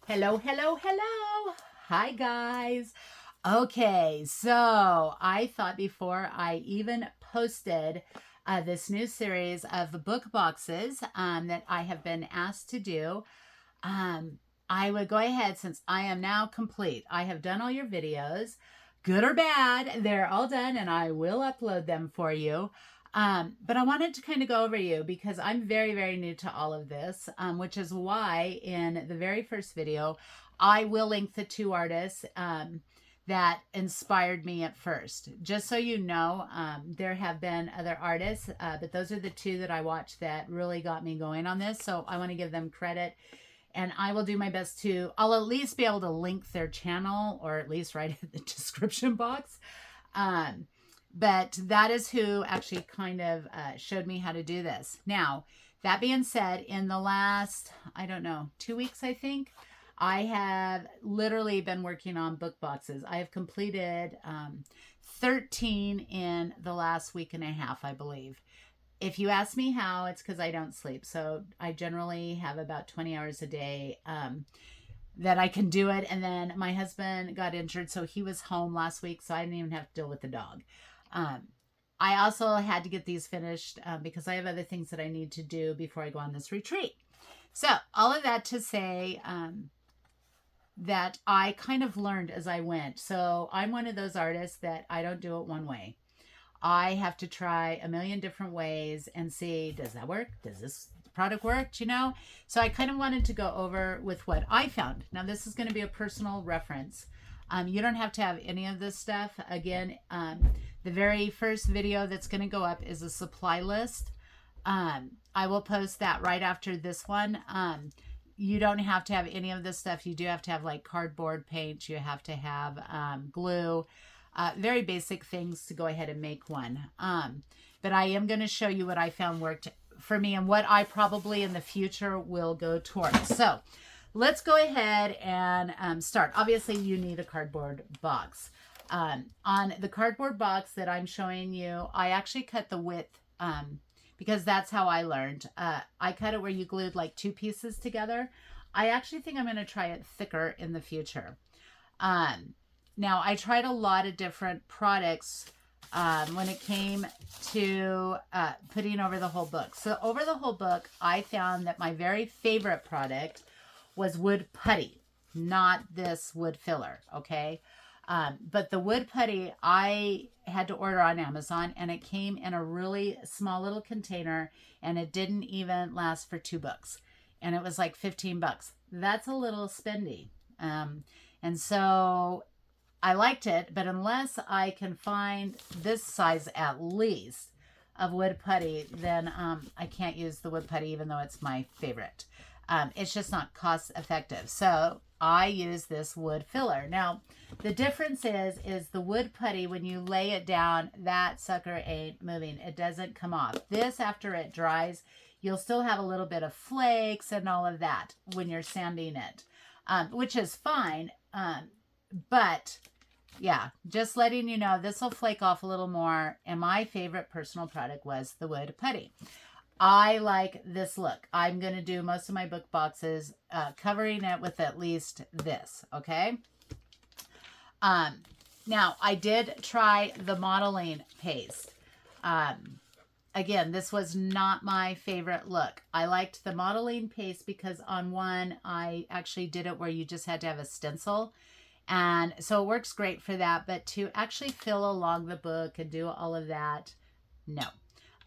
Hello, hello, hello. Hi, guys. Okay, so I thought before I even posted this new series of book boxes that I have been asked to do, um, I would go ahead since I am now complete. I have done all your videos, good or bad, they're all done, and I will upload them for you. But I wanted to kind of go over you because I'm very, very new to all of this, which is why in the very first video, I will link the two artists that inspired me at first. Just so you know, there have been other artists, but those are the two that I watched that really got me going on this. So I want to give them credit, and I will do my best to, I'll at least be able to link their channel or at least write it in the description box. Um, but that is who actually kind of showed me how to do this. Now, that being said, in the last, I don't know, 2 weeks, I think, I have literally been working on book boxes. I have completed 13 in the last week and a half, I believe. If you ask me how, it's because I don't sleep. So I generally have about 20 hours a day that I can do it. And then my husband got injured, so he was home last week, so I didn't even have to deal with the dog. I also had to get these finished because I have other things that I need to do before I go on this retreat. So all of that to say that I kind of learned as I went. So I'm one of those artists that I don't do it one way. I have to try a million different ways and see, does that work? Does this product work? You know? So I kind of wanted to go over with what I found. Now, this is going to be a personal reference. You don't have to have any of this stuff. Again, the very first video that's going to go up is a supply list. I will post that right after this one. You don't have to have any of this stuff. You do have to have like cardboard paint. You have to have glue. Very basic things to go ahead and make one. But I am going to show you what I found worked for me and what I probably in the future will go towards. So let's go ahead and start. Obviously, you need a cardboard box. On the cardboard box that I'm showing you, I actually cut the width because that's how I learned. I cut it where you glued like two pieces together. I actually think I'm going to try it thicker in the future. Now, I tried a lot of different products when it came to putting over the whole book. So over the whole book, I found that my very favorite product was wood putty, not this wood filler, okay? But the wood putty, I had to order on Amazon, and it came in a really small little container, and it didn't even last for 2 books. And it was like 15 bucks. That's a little spendy. And so I liked it, but unless I can find this size at least of wood putty, then I can't use the wood putty, even though it's my favorite. It's just not cost effective. So I use this wood filler. Now, the difference is the wood putty, when you lay it down, that sucker ain't moving. It doesn't come off. This, after it dries, you'll still have a little bit of flakes and all of that when you're sanding it, which is fine. But yeah, just letting you know, this will flake off a little more. And my favorite personal product was the wood putty. I like this look. I'm going to do most of my book boxes covering it with at least this, okay? Now, I did try the modeling paste. Again, this was not my favorite look. I liked the modeling paste because on one, I actually did it where you just had to have a stencil. And so it works great for that. But to actually fill along the book and do all of that, no.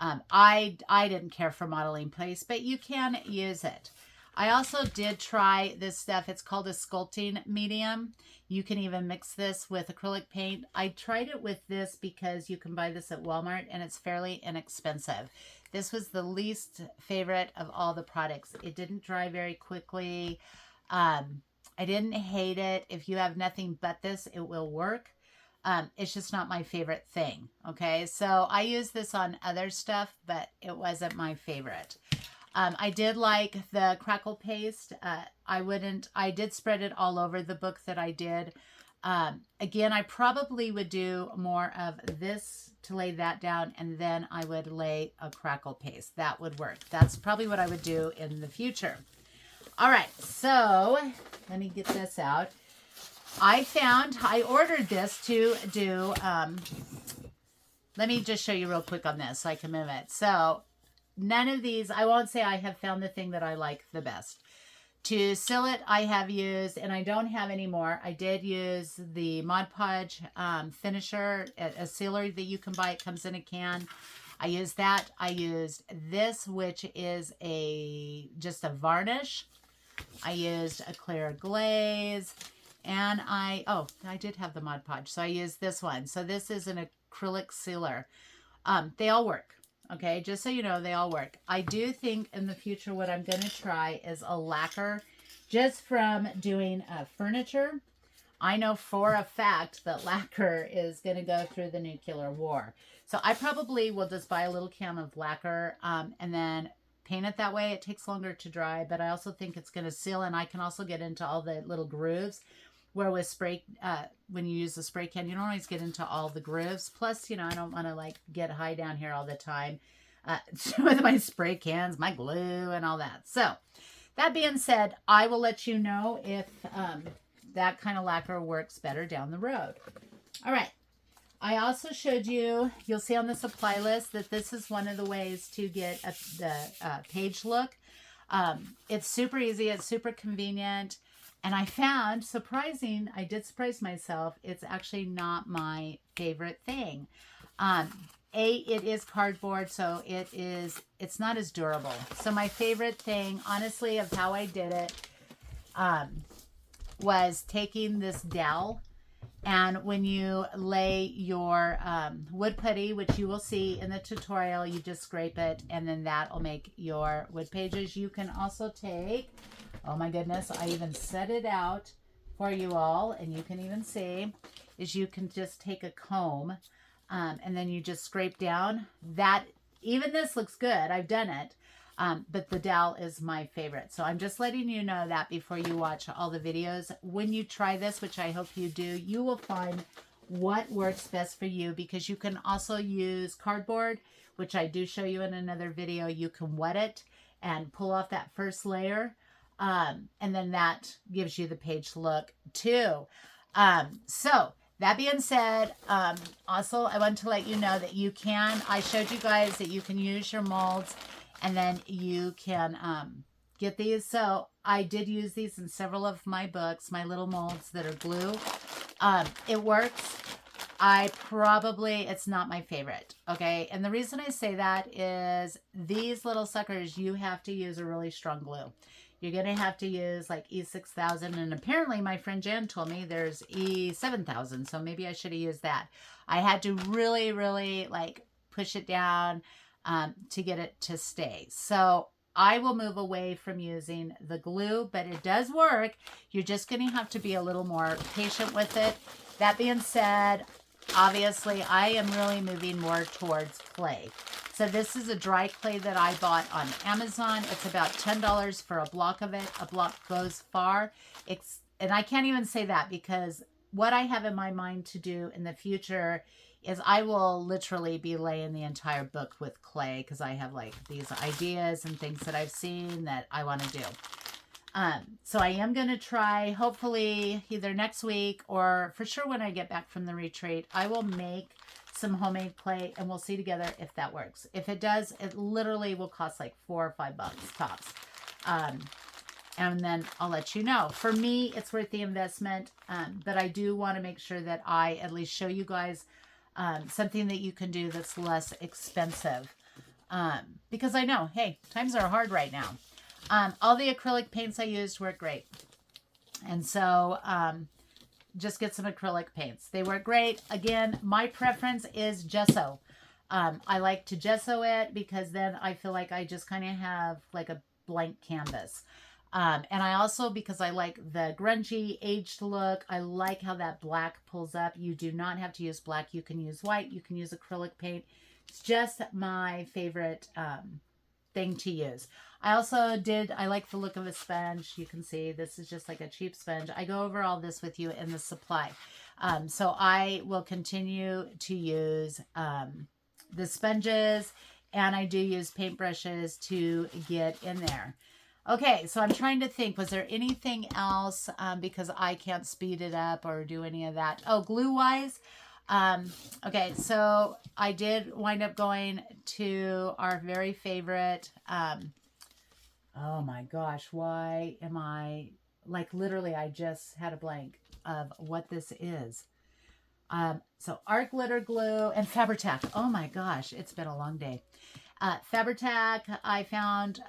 I didn't care for modeling paste, but you can use it. I also did try this stuff. It's called a sculpting medium. You can even mix this with acrylic paint. I tried it with this because you can buy this at Walmart and it's fairly inexpensive. This was the least favorite of all the products. It didn't dry very quickly. I didn't hate it. If you have nothing but this, it will work. It's just not my favorite thing. Okay, so I use this on other stuff, but it wasn't my favorite. I did like the crackle paste. I did spread it all over the book that I did. Again, I probably would do more of this to lay that down, and then I would lay a crackle paste. That would work. That's probably what I would do in the future. All right, so let me get this out. I ordered this to do, let me just show you real quick on this so I can move it. So none of these, I won't say I have found the thing that I like the best. To seal it, I have used, and I don't have any more. I did use the Mod Podge finisher, a sealer that you can buy. It comes in a can. I used that. I used this, which is just a varnish. I used a clear glaze. And I did have the Mod Podge. So I used this one. So this is an acrylic sealer. They all work. Okay, just so you know, they all work. I do think in the future what I'm going to try is a lacquer. Just from doing furniture, I know for a fact that lacquer is going to go through the nuclear war. So I probably will just buy a little can of lacquer and then paint it that way. It takes longer to dry, but I also think it's going to seal, and I can also get into all the little grooves. Where with spray, when you use the spray can, you don't always get into all the grooves. Plus, you know, I don't want to like get high down here all the time with my spray cans, my glue, and all that. So, that being said, I will let you know if that kind of lacquer works better down the road. All right. I also showed you, you'll see on the supply list that this is one of the ways to get the page look. It's super easy. It's super convenient. And I found, I did surprise myself, it's actually not my favorite thing. It is cardboard, so it's not as durable. So my favorite thing, honestly, of how I did it, was taking this dowel, and when you lay your wood putty, which you will see in the tutorial, you just scrape it, and then that will make your wood pages. You can also take... Oh my goodness, I even set it out for you all, and you can even see, is you can just take a comb, and then you just scrape down. That, even this looks good, I've done it, but the dowel is my favorite. So I'm just letting you know that before you watch all the videos. When you try this, which I hope you do, you will find what works best for you, because you can also use cardboard, which I do show you in another video. You can wet it and pull off that first layer. And then that gives you the page look too. So that being said, also I want to let you know that I showed you guys that you can use your molds, and then you can, get these. So I did use these in several of my books, my little molds that are glue. It works. It's not my favorite. Okay. And the reason I say that is these little suckers, you have to use a really strong glue. You're going to have to use like E6000, and apparently my friend Jan told me there's E7000, so maybe I should have used that. I had to really, really like push it down to get it to stay. So I will move away from using the glue, but it does work. You're just going to have to be a little more patient with it. That being said, obviously I am really moving more towards clay. So this is a dry clay that I bought on Amazon. It's about $10 for a block of it. A block goes far. And I can't even say that, because what I have in my mind to do in the future is I will literally be laying the entire book with clay, because I have like these ideas and things that I've seen that I want to do. So I am going to try, hopefully either next week or for sure when I get back from the retreat, I will make some homemade clay, and we'll see together if that works. If it does, it literally will cost like $4 or $5 tops. And then I'll let you know. For me, it's worth the investment, but I do want to make sure that I at least show you guys something that you can do that's less expensive. Because I know, hey, times are hard right now. All the acrylic paints I used work great. And so just get some acrylic paints. They work great. Again, my preference is gesso. I like to gesso it because then I feel like I just kind of have like a blank canvas. And I also, because I like the grungy, aged look, I like how that black pulls up. You do not have to use black. You can use white. You can use acrylic paint. It's just my favorite thing to use. I like the look of a sponge. You can see this is just like a cheap sponge. I go over all this with you in the supply. So I will continue to use the sponges, and I do use paintbrushes to get in there. Okay, so I'm trying to think, was there anything else, because I can't speed it up or do any of that. Oh, glue wise. Okay, so I did wind up going to our very favorite, oh my gosh, why am I, like literally I just had a blank of what this is. So art glitter glue and Fabri-Tac. Oh my gosh, it's been a long day. Fabri-Tac, I found,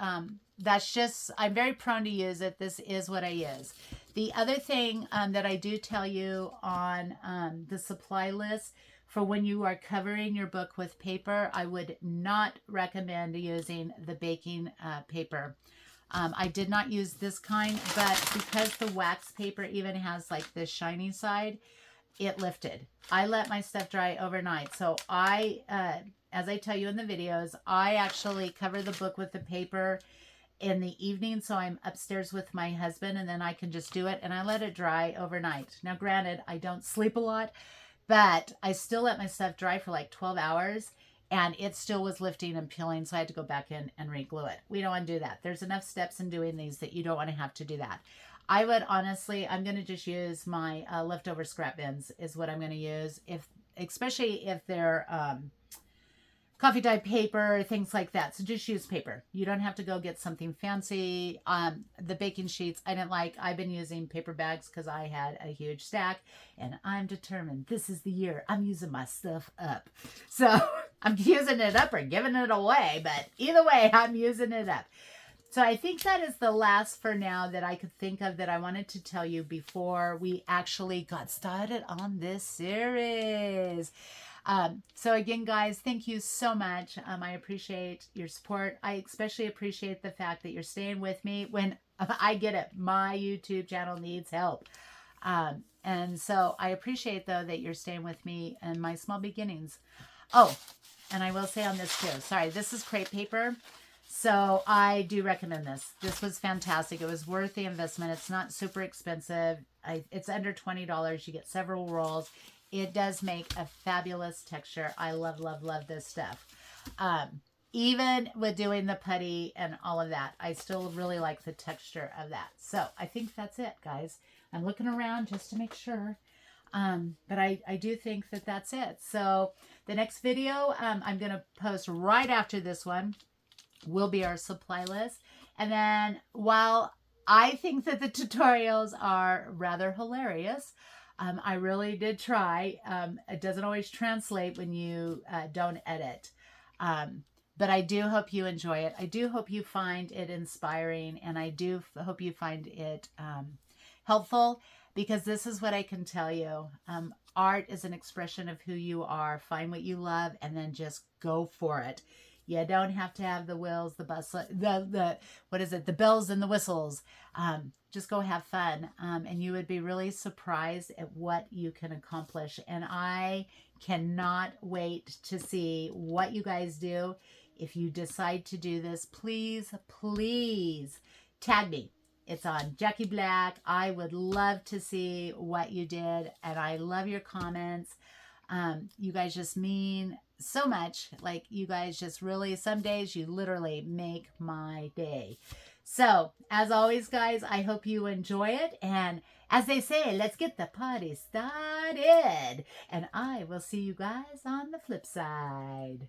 that's just, I'm very prone to use it. This is what I use. The other thing that I do tell you on the supply list for when you are covering your book with paper, I would not recommend using the baking paper. I did not use this kind, but because the wax paper even has like this shiny side, it lifted. I let my stuff dry overnight. So as I tell you in the videos, I actually cover the book with the paper in the evening. So I'm upstairs with my husband and then I can just do it and I let it dry overnight. Now, granted, I don't sleep a lot, but I still let my stuff dry for like 12 hours and it still was lifting and peeling. So I had to go back in and re-glue it. We don't want to do that. There's enough steps in doing these that you don't want to have to do that. I would honestly, I'm going to just use my leftover scrap bins is what I'm going to use, if especially if they're coffee dyed paper, things like that. So just use paper. You don't have to go get something fancy. The baking sheets, I didn't like. I've been using paper bags because I had a huge stack and I'm determined this is the year I'm using my stuff up. So I'm using it up or giving it away, but either way, I'm using it up. So I think that is the last for now that I could think of that I wanted to tell you before we actually got started on this series. So again, guys, thank you so much. I appreciate your support. I especially appreciate the fact that you're staying with me when I get it. My YouTube channel needs help. And so I appreciate, though, that you're staying with me in my small beginnings. Oh, and I will say on this, too. Sorry, this is crepe paper. So I do recommend this. This was fantastic. It was worth the investment. It's not super expensive. It's under $20. You get several rolls. It does make a fabulous texture. I love, love, love this stuff. Even with doing the putty and all of that, I still really like the texture of that. So I think that's it, guys. I'm looking around just to make sure. But I do think that that's it. So the next video I'm going to post right after this one will be our supply list. And then while I think that the tutorials are rather hilarious, I really did try. It doesn't always translate when you don't edit. But I do hope you enjoy it. I do hope you find it inspiring, and I do hope you find it helpful, because this is what I can tell you. Art is an expression of who you are. Find what you love and then just go for it. You don't have to have the wheels, the bus, what is it? The bells and the whistles. Just go have fun. And you would be really surprised at what you can accomplish. And I cannot wait to see what you guys do. If you decide to do this, please, please tag me. It's on Jackie Black. I would love to see what you did. And I love your comments. You guys just mean so much. Like, you guys just really, some days you literally make my day. So as always, guys, I hope you enjoy it. And as they say, let's get the party started. And I will see you guys on the flip side.